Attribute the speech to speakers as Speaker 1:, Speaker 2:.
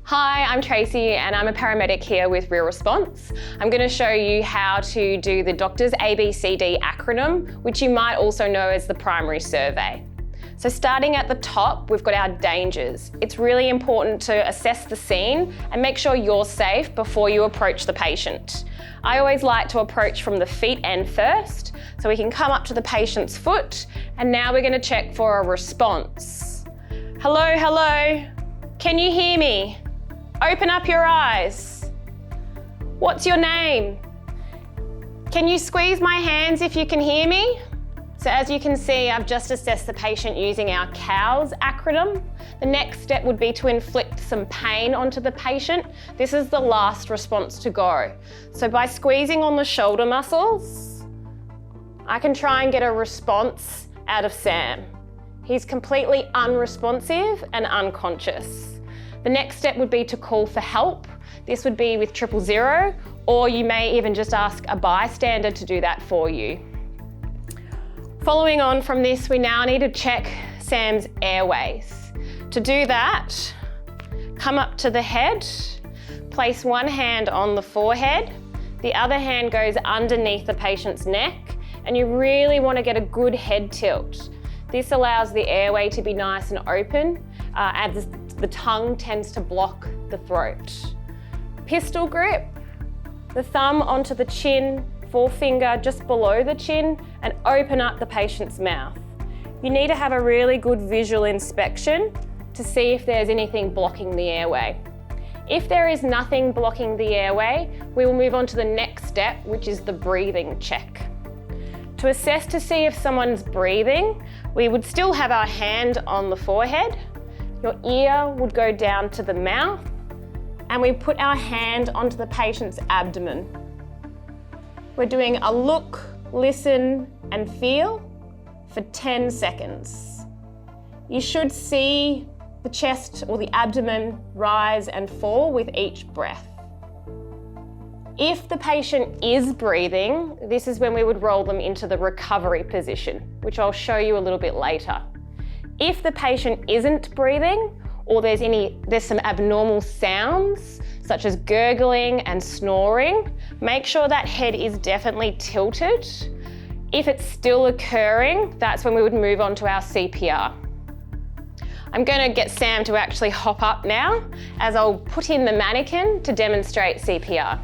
Speaker 1: Hi, I'm Tracy and I'm a paramedic here with Real Response. I'm going to show you how to do the doctor's ABCD acronym, which you might also know as the primary survey. So starting at the top, we've got our dangers. It's really important to assess the scene and make sure you're safe before you approach the patient. I always like to approach from the feet end first, so we can come up to the patient's foot, and now we're going to check for a response. Hello, hello. Can you hear me? Open up your eyes. What's your name? Can you squeeze my hands if you can hear me? So as you can see, I've just assessed the patient using our COWS acronym. The next step would be to inflict some pain onto the patient. This is the last response to go. So by squeezing on the shoulder muscles, I can try and get a response out of Sam. He's completely unresponsive and unconscious. The next step would be to call for help. This would be with 000, or you may even just ask a bystander to do that for you. Following on from this, we now need to check Sam's airways. To do that, come up to the head, place one hand on the forehead, the other hand goes underneath the patient's neck, and you really want to get a good head tilt. This allows the airway to be nice and open, as the tongue tends to block the throat. Pistol grip, the thumb onto the chin, forefinger just below the chin, and open up the patient's mouth. You need to have a really good visual inspection to see if there's anything blocking the airway. If there is nothing blocking the airway, we will move on to the next step, which is the breathing check. To assess to see if someone's breathing, we would still have our hand on the forehead. Your ear would go down to the mouth, and we put our hand onto the patient's abdomen. We're doing a look, listen, and feel for 10 seconds. You should see the chest or the abdomen rise and fall with each breath. If the patient is breathing, this is when we would roll them into the recovery position, which I'll show you a little bit later. If the patient isn't breathing, or there's some abnormal sounds, such as gurgling and snoring, make sure that head is definitely tilted. If it's still occurring, that's when we would move on to our CPR. I'm going to get Sam to actually hop up now, as I'll put in the mannequin to demonstrate CPR.